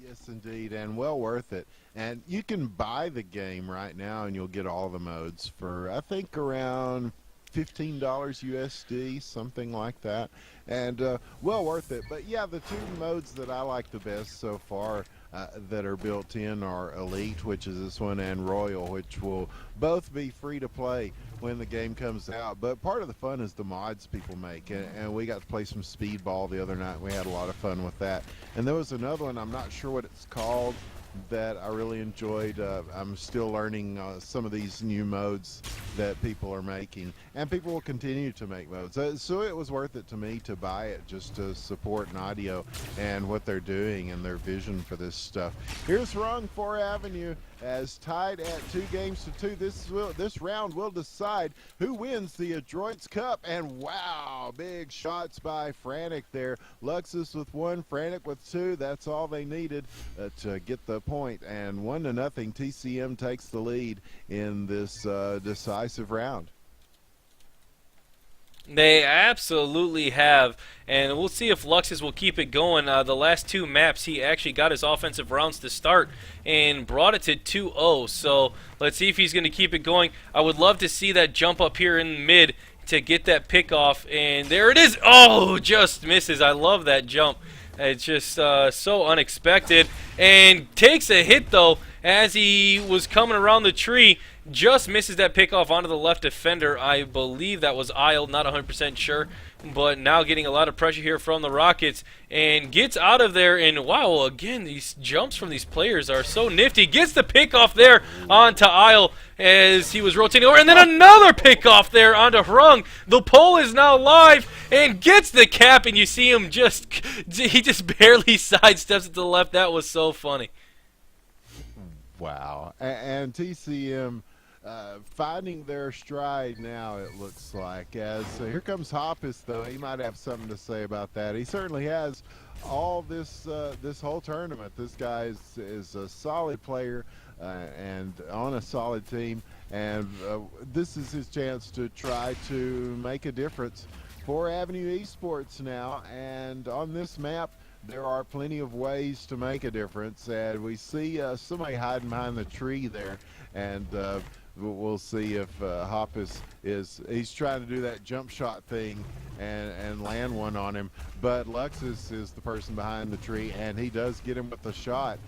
Yes, indeed, and well worth it. And you can buy the game right now, and you'll get all the modes for I think around $15 USD, something like that, and well worth it. But yeah, the two modes that I like the best so far that are built in are Elite, which is this one, and Royal, which will both be free to play when the game comes out. But part of the fun is the mods people make, and we got to play some speedball the other night. We had a lot of fun with that. And there was another one, I'm not sure what it's called, that I really enjoyed. I'm still learning some of these new modes that people are making, and people will continue to make modes. So it was worth it to me to buy it just to support Naughty and what they're doing and their vision for this stuff. Here's Rung 4 Avenue as tied at 2-2. This round will decide who wins the Adroits Cup. And wow, big shots by Frantic there. Luxus with 1, Frantic with 2. That's all they needed to get the point. And 1-0, TCM takes the lead in this decisive round. They absolutely have, and we'll see if Luxus will keep it going. The last 2 maps, he actually got his offensive rounds to start and brought it to 2-0. So let's see if he's going to keep it going. I would love to see that jump up here in mid to get that pick off, and there it is. Oh, just misses. I love that jump. It's just so unexpected, and takes a hit though as he was coming around the tree. Just misses that pickoff onto the left defender. I believe that was Isle, not 100% sure. But now getting a lot of pressure here from the Rockets. And gets out of there. And wow, again, these jumps from these players are so nifty. Gets the pickoff there onto Isle as he was rotating over. And then another pickoff there onto Hrung. The pole is now live and gets the cap. And you see him he just barely sidesteps it to the left. That was so funny. Wow. And TCM finding their stride now, it looks like. As here comes Hoppus, though. He might have something to say about that. He certainly has all this whole tournament. This guy is a solid player and on a solid team. And this is his chance to try to make a difference for Avenue Esports now. And on this map, there are plenty of ways to make a difference, and we see somebody hiding behind the tree there, and we'll see if Hoppus he's trying to do that jump shot thing and land one on him, but Luxus is the person behind the tree, and he does get him with the shot.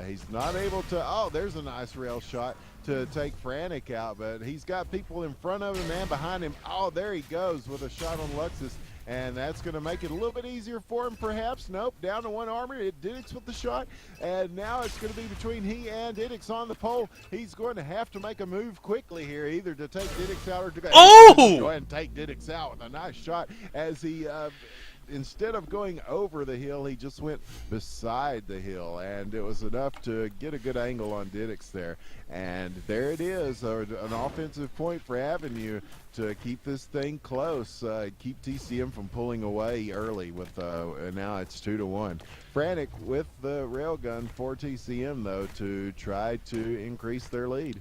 He's not able to, oh, there's a nice rail shot to take Frantic out, but he's got people in front of him and behind him. Oh, there he goes with a shot on Luxus. And that's going to make it a little bit easier for him, perhaps. Nope, down to 1 armor. Didix with the shot. And now it's going to be between he and Didix on the pole. He's going to have to make a move quickly here, either to take Didix out or to go ahead and take Didix out with a nice shot as he instead of going over the hill, he just went beside the hill, and it was enough to get a good angle on Didix there. And there it is, an offensive point for Avenue to keep this thing close, keep TCM from pulling away early with, and now it's 2-1. Frantic with the railgun for TCM, though, to try to increase their lead.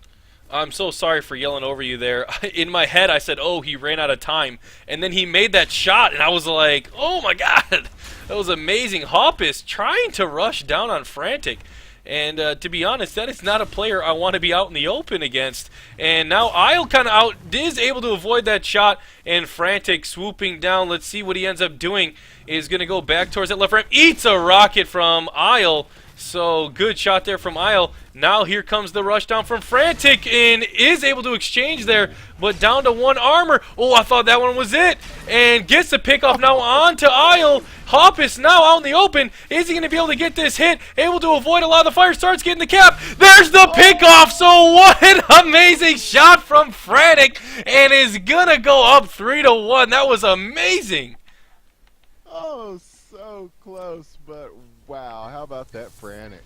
I'm so sorry for yelling over you there. In my head, I said, oh, he ran out of time. And then he made that shot, and I was like, oh, my God. That was amazing. Hoppus trying to rush down on Frantic. And to be honest, that is not a player I want to be out in the open against. And now Isle kind of is able to avoid that shot, and Frantic swooping down. Let's see what he ends up doing. Is going to go back towards that left ramp. Eats a rocket from Isle. So good shot there from Isle. Now here comes the rush down from Frantic and is able to exchange there, but down to 1 armor. Oh, I thought that one was it. And gets the pick off now on to Isle. Hoppus now out in the open. Is he going to be able to get this hit? Able to avoid a lot of the fire. Starts getting the cap. There's the pick off. So what an amazing shot from Frantic, and is going to go up 3-1. That was amazing. Oh, so close, but wow, how about that Frantic?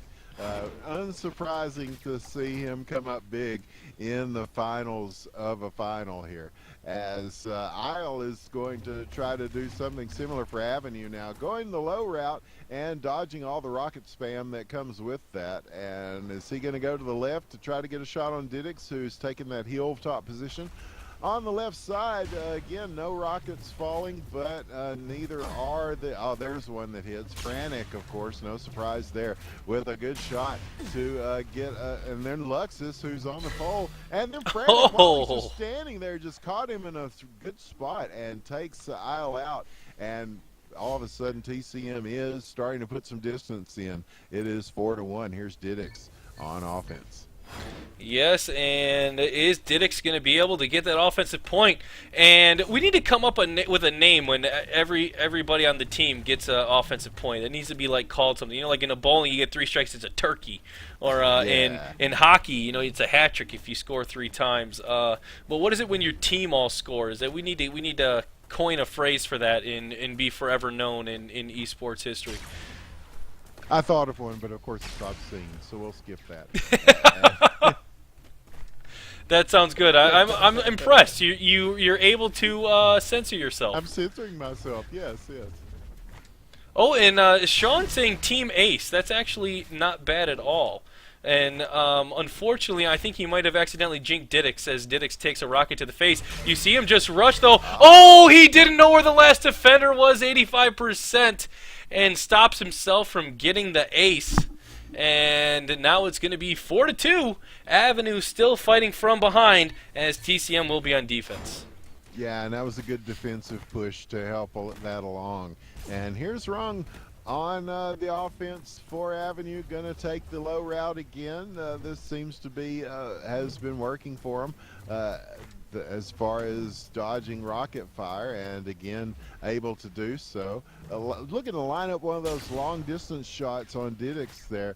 Unsurprising to see him come up big in the finals of a final here, as Isle is going to try to do something similar for Avenue now, going the low route and dodging all the rocket spam that comes with that. And is he going to go to the left to try to get a shot on Didix, who's taking that heel top position? On the left side, again, no rockets falling, but neither are the. Oh, there's one that hits. Frantic, of course, no surprise there, with a good shot to get. And then Luxus, who's on the pole, and then Frantic, while he's just standing there, just caught him in a good spot and takes the aisle out. And all of a sudden, TCM is starting to put some distance in. It is 4-1. Here's Didix on offense. Yes, and is Didix going to be able to get that offensive point? And we need to come up with a name when everybody on the team gets an offensive point. It needs to be like called something. You know, like in a bowling, you get 3 strikes, it's a turkey. Or in hockey, you know, it's a hat trick if you score 3 times. But what is it when your team all scores? That we need to coin a phrase for that and be forever known in esports history. I thought of one, but of course it's obscene, so we'll skip that. That sounds good. I'm impressed. You're able to censor yourself. I'm censoring myself. Yes. Oh, and Sean saying Team Ace. That's actually not bad at all. And unfortunately, I think he might have accidentally jinked Didix as Didix takes a rocket to the face. You see him just rush, though. Oh, he didn't know where the last defender was, 85%, and stops himself from getting the ace. And now it's going to be 4-2. Avenue still fighting from behind as TCM will be on defense. Yeah, and that was a good defensive push to help that along. And here's Rung on the offense for Avenue, going to take the low route again. This seems to be has been working for him as far as dodging rocket fire, and again able to do so. Look at the lineup, one of those long distance shots on Didix there.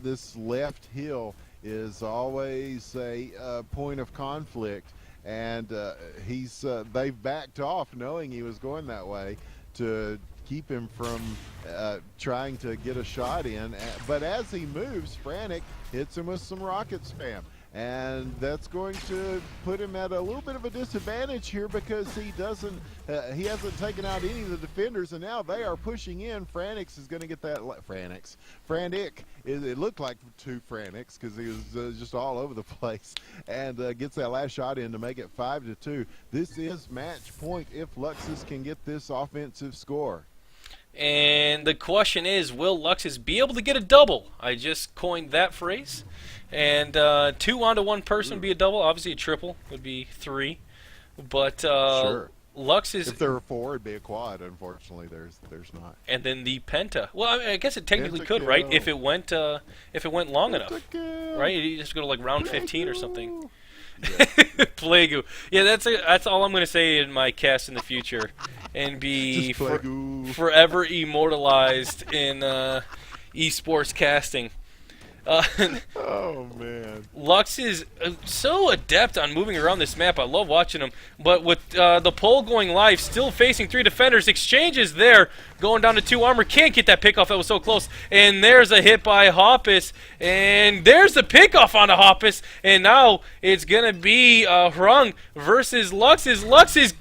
This left hill is always a point of conflict, and they've backed off knowing he was going that way to keep him from trying to get a shot in. But as he moves, Frantic hits him with some rocket spam. And that's going to put him at a little bit of a disadvantage here because he hasn't taken out any of the defenders, and now they are pushing in. Frantic is going to get that. Frantic. It looked like 2 Frantics because he was just all over the place, and gets that last shot in to make it 5-2. This is match point if Luxus can get this offensive score. And the question is, will Luxus be able to get a double? I just coined that phrase. And 2 onto 1 person would be a double. Obviously, a triple would be 3. But sure. Luxus. If there were 4, it'd be a quad. Unfortunately, there's not. And then the penta. Well, I mean, I guess it technically could, right? If it went long enough, right? You just go to like round 15 or something. Yeah. Plague. Yeah, that's all I'm going to say in my cast in the future, and be forever immortalized in esports casting. Oh man, Lux is so adept on moving around this map. I love watching him. But with the pole going live, still facing 3 defenders, exchanges there, going down to 2 armor. Can't get that pickoff. That was so close. And there's a hit by Hoppus, and there's the pickoff on a Hoppus. And now it's gonna be Hrung versus Luxus. Luxus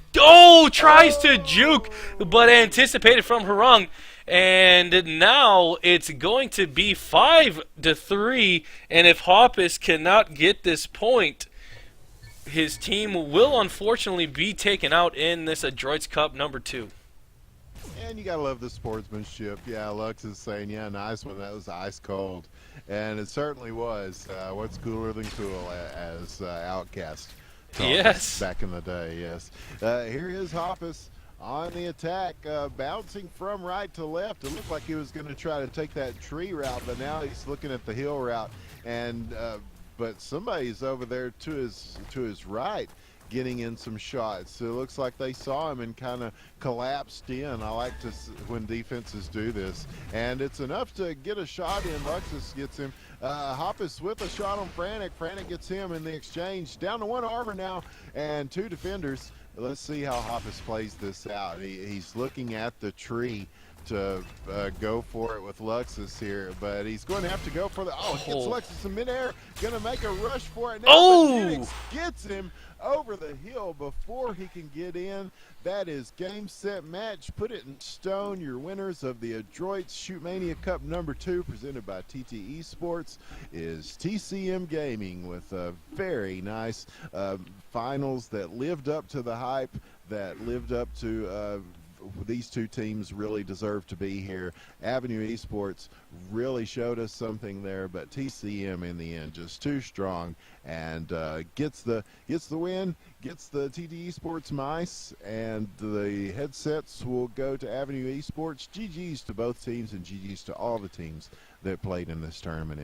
tries to juke, but anticipated from Hrung. And now it's going to be 5-3, and if Hoppus cannot get this point, his team will unfortunately be taken out in this Adroits Cup number 2. And you gotta love the sportsmanship. Yeah, Lux is saying, yeah, nice one. That was ice cold, and it certainly was. What's cooler than cool, as Outcast taught us back in the day. Yes. Here is Hoppus on the attack, bouncing from right to left. It looked like he was going to try to take that tree route, but now he's looking at the hill route, and but somebody's over there to his right getting in some shots. So it looks like they saw him and kind of collapsed in. I like to when defenses do this, and it's enough to get a shot in. Luxus gets him. Hoppus with a shot on Frantic. Frantic gets him in the exchange. Down to 1 armor now and 2 defenders. Let's see how Hoppus plays this out. He's looking at the tree to go for it with Luxus here, but he's going to have to go for the. Oh, he gets Luxus in midair. Going to make a rush for it now. Oh! But gets him over the hill before he can get in. That is game, set, match. Put it in stone. Your winners of the Adroits Shootmania Cup #2, presented by TT Esports, is TCM-Gaming, with a very nice finals that lived up to the hype, that lived up to these two teams really deserve to be here. Avenue Esports really showed us something there, but TCM in the end just too strong, and gets the win, gets the TT Esports mice, and the headsets will go to Avenue Esports. GG's to both teams, and GG's to all the teams that played in this tournament.